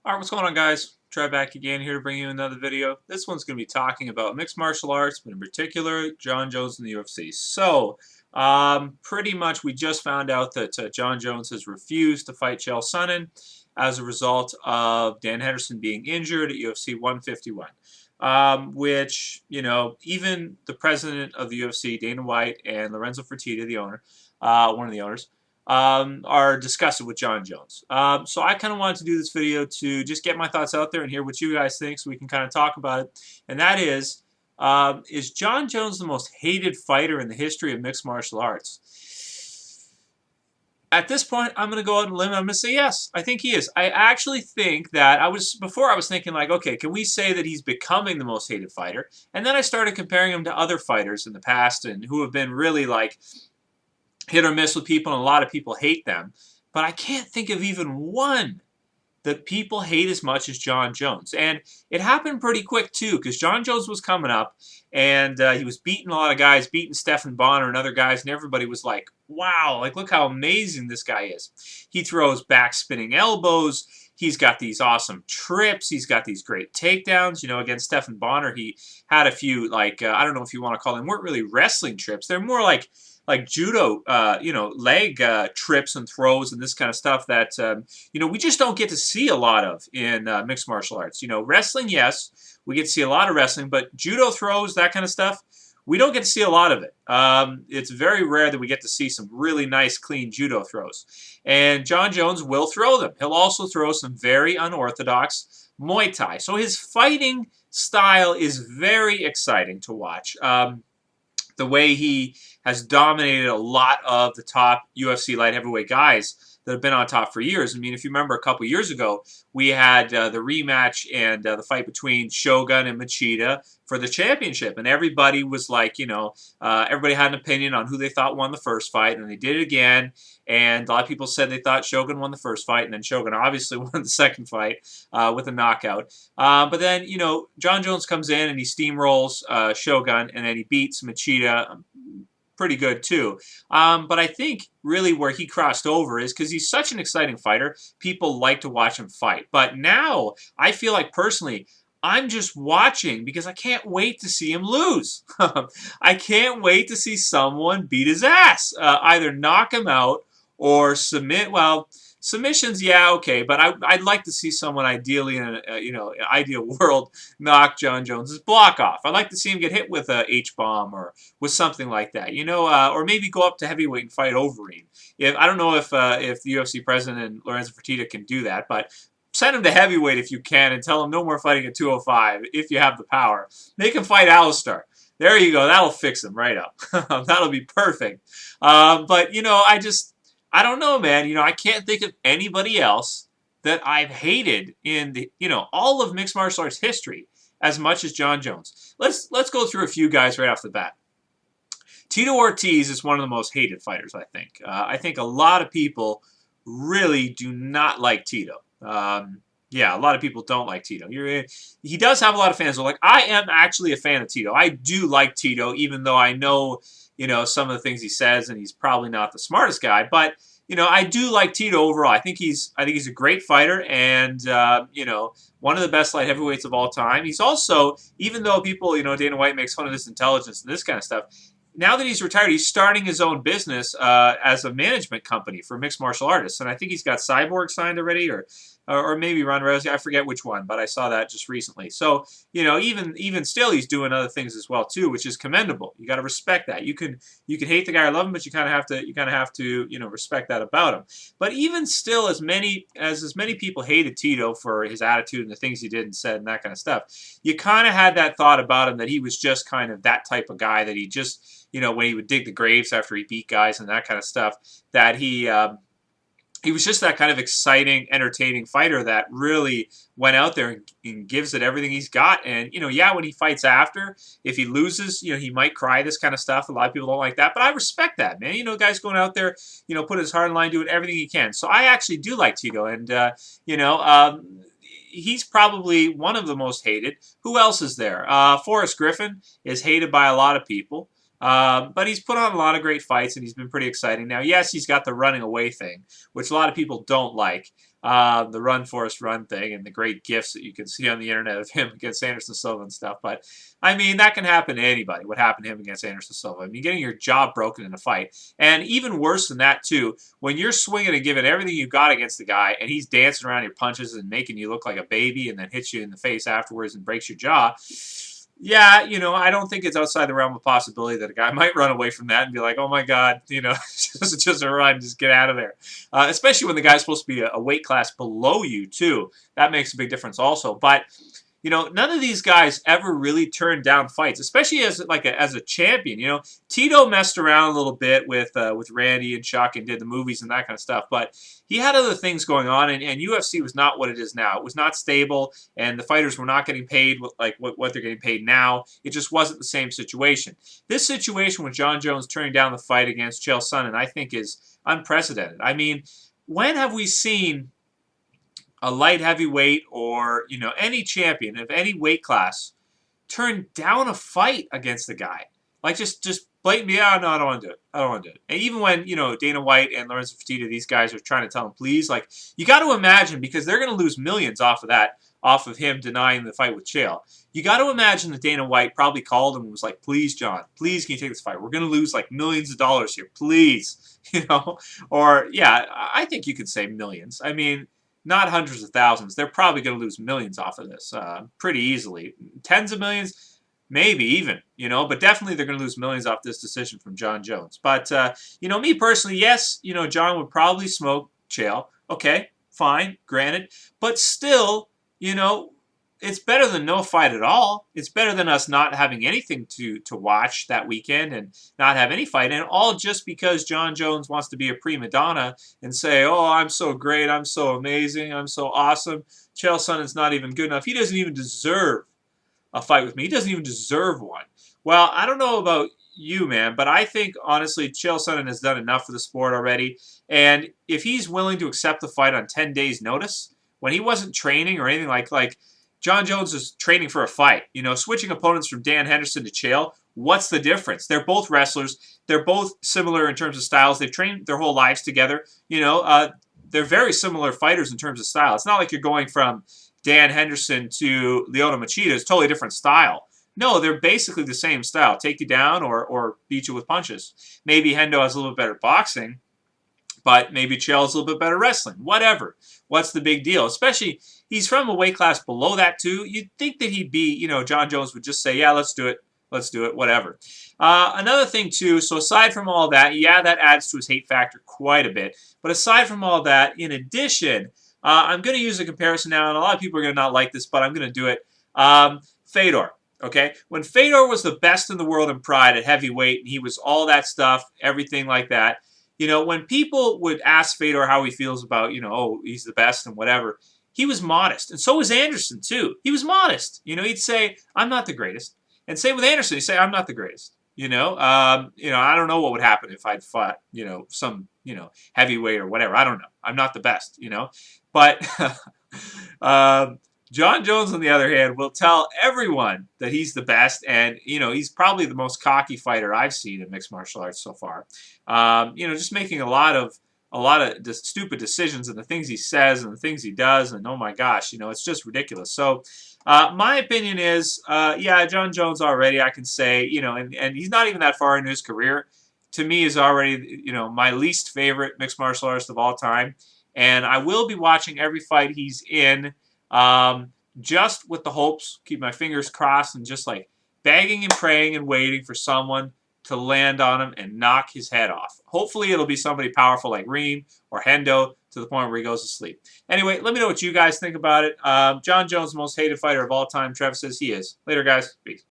Alright, what's going on, guys? Try back again here to bring you another video. This one's going to be talking about mixed martial arts, but in particular, Jon Jones in the UFC. So, pretty much we just found out that Jon Jones has refused to fight Chael Sonnen as a result of Dan Henderson being injured at UFC 151. Which, even the president of the UFC, Dana White, and Lorenzo Fertitta, the owner, one of the owners, are disgusted with Jon Jones. So I kind of wanted to do this video to just get my thoughts out there and hear what you guys think so we can kind of talk about it. And that is Jon Jones the most hated fighter in the history of mixed martial arts? At this point, I'm going to go out on a limb and I'm going to say yes. I think he is. I actually think that before I was thinking like, okay, can we say that he's becoming the most hated fighter? And then I started comparing him to other fighters in the past and who have been really like hit or miss with people, and a lot of people hate them. But I can't think of even one that people hate as much as Jon Jones. And it happened pretty quick, too, because Jon Jones was coming up, and he was beating a lot of guys, beating Stephan Bonner and other guys, and everybody was like, wow, like, look how amazing this guy is. He throws back-spinning elbows. He's got these awesome trips. He's got these great takedowns. Against Stephan Bonner, he had a few, like, I don't know if you want to call them, weren't really wrestling trips. They're more like judo, leg trips and throws and this kind of stuff that, we just don't get to see a lot of in mixed martial arts. Wrestling, yes, we get to see a lot of wrestling, but judo throws, that kind of stuff, we don't get to see a lot of it. It's very rare that we get to see some really nice, clean judo throws. And Jon Jones will throw them. He'll also throw some very unorthodox Muay Thai. So his fighting style is very exciting to watch. The way he has dominated a lot of the top UFC light heavyweight guys that have been on top for years. I mean, if you remember a couple years ago, we had the rematch and the fight between Shogun and Machida for the championship. And everybody was like, everybody had an opinion on who they thought won the first fight. And they did it again. And a lot of people said they thought Shogun won the first fight. And then Shogun obviously won the second fight with a knockout. But then, Jon Jones comes in and he steamrolls Shogun. And then he beats Machida pretty good too. But I think really where he crossed over is because he's such an exciting fighter, people like to watch him fight. But now I feel like personally, I'm just watching because I can't wait to see him lose. I can't wait to see someone beat his ass, either knock him out or submit. Well, submissions, yeah, okay, but I'd like to see someone ideally in an ideal world knock Jon Jones's block off. I'd like to see him get hit with a H-bomb or with something like that, or maybe go up to heavyweight and fight Overeem. I don't know if the UFC president and Lorenzo Fertitta can do that, but send him to heavyweight if you can and tell him no more fighting at 205 if you have the power. Make him fight Alistair. There you go. That'll fix him right up. That'll be perfect. But, I don't know, man. I can't think of anybody else that I've hated in the, all of mixed martial arts history as much as Jon Jones. Let's go through a few guys right off the bat. Tito Ortiz is one of the most hated fighters, I think. I think a lot of people really do not like Tito. Yeah, a lot of people don't like Tito. He does have a lot of fans. Like, I am actually a fan of Tito. I do like Tito, even though I know, some of the things he says, and he's probably not the smartest guy. But, I do like Tito overall. I think he's a great fighter, and one of the best light heavyweights of all time. He's also, even though people, Dana White makes fun of his intelligence and this kind of stuff, now that he's retired, he's starting his own business as a management company for mixed martial artists. And I think he's got Cyborg signed already, or maybe Ron Rousey. I forget which one, but I saw that just recently. So, even still, he's doing other things as well too, which is commendable. You got to respect that. You can hate the guy or love him, but you kind of have to respect that about him. But even still, as many people hated Tito for his attitude and the things he did and said and that kind of stuff, you kind of had that thought about him that he was just kind of that type of guy, that he just, when he would dig the graves after he beat guys and that kind of stuff, that he was just that kind of exciting, entertaining fighter that really went out there and gives it everything he's got. And, yeah, when he fights after, if he loses, he might cry, this kind of stuff. A lot of people don't like that, but I respect that, man. Guys going out there, put his heart in line, doing everything he can. So I actually do like Tito, and, he's probably one of the most hated. Who else is there? Forrest Griffin is hated by a lot of people. But he's put on a lot of great fights, and he's been pretty exciting. Now, yes, he's got the running away thing, which a lot of people don't like. The run, Forrest, run thing, and the great gifs that you can see on the internet of him against Anderson Silva and stuff. But, I mean, that can happen to anybody, what happened to him against Anderson Silva. I mean, getting your jaw broken in a fight. And even worse than that, too, when you're swinging and giving everything you got against the guy, and he's dancing around your punches and making you look like a baby and then hits you in the face afterwards and breaks your jaw, yeah, I don't think it's outside the realm of possibility that a guy might run away from that and be like, oh my God, it's just a run, just get out of there. Especially when the guy's supposed to be a weight class below you, too. That makes a big difference also. But, none of these guys ever really turned down fights, especially as a champion. Tito messed around a little bit with Randy and Chuck and did the movies and that kind of stuff, but he had other things going on, and UFC was not what it is now. It was not stable, and the fighters were not getting paid like what they're getting paid now. It just wasn't the same situation. This situation with Jon Jones turning down the fight against Chael Sonnen, I think, is unprecedented. I mean, when have we seen a light heavyweight or, any champion of any weight class turn down a fight against the guy? Like, just blatantly, yeah, no, I don't want to do it. I don't want to do it. And even when, Dana White and Lorenzo Fertitta, these guys are trying to tell him, please, like, you got to imagine, because they're going to lose millions off of that, off of him denying the fight with Chael. You got to imagine that Dana White probably called him and was like, please, John, please, can you take this fight? We're going to lose, like, millions of dollars here, please. Or, yeah, I think you could say millions. I mean, not hundreds of thousands. They're probably going to lose millions off of this pretty easily. Tens of millions, maybe even, but definitely they're going to lose millions off this decision from Jon Jones. But, me personally, yes, Jon would probably smoke Chael. Okay, fine, granted. But still, it's better than no fight at all. It's better than us not having anything to watch that weekend and not have any fight. And all just because Jon Jones wants to be a prima donna and say, oh, I'm so great, I'm so amazing, I'm so awesome. Chael Sonnen's not even good enough. He doesn't even deserve a fight with me. He doesn't even deserve one. Well, I don't know about you, man, but I think, honestly, Chael Sonnen has done enough for the sport already. And if he's willing to accept the fight on 10 days' notice, when he wasn't training or anything like Jon Jones is training for a fight. Switching opponents from Dan Henderson to Chael, what's the difference? They're both wrestlers. They're both similar in terms of styles. They've trained their whole lives together. They're very similar fighters in terms of style. It's not like you're going from Dan Henderson to Lyoto Machida. It's a totally different style. No, they're basically the same style. Take you down or beat you with punches. Maybe Hendo has a little bit better boxing, but maybe Chael's a little bit better wrestling. Whatever. What's the big deal? Especially, he's from a weight class below that, too. You'd think that he'd be, Jon Jones would just say, yeah, let's do it. Let's do it. Whatever. Another thing, too, so aside from all that, yeah, that adds to his hate factor quite a bit. But aside from all that, in addition, I'm going to use a comparison now, and a lot of people are going to not like this, but I'm going to do it. Fedor. Okay? When Fedor was the best in the world in Pride at heavyweight, and he was all that stuff, everything like that, when people would ask Fedor how he feels about, oh, he's the best and whatever, he was modest. And so was Anderson, too. He was modest. He'd say, I'm not the greatest. And same with Anderson. He'd say, I'm not the greatest. I don't know what would happen if I'd fought, some, heavyweight or whatever. I don't know. I'm not the best, But Jon Jones, on the other hand, will tell everyone that he's the best, and he's probably the most cocky fighter I've seen in mixed martial arts so far. Just making a lot of stupid decisions and the things he says and the things he does, and oh my gosh, it's just ridiculous. So, my opinion is, yeah, Jon Jones already, I can say, and he's not even that far into his career. To me, is already, my least favorite mixed martial artist of all time, and I will be watching every fight he's in. Just with the hopes, keep my fingers crossed, and just like begging and praying and waiting for someone to land on him and knock his head off. Hopefully it'll be somebody powerful like Reem or Hendo to the point where he goes to sleep. Anyway, let me know what you guys think about it. Jon Jones, the most hated fighter of all time. Trev says he is. Later, guys. Peace.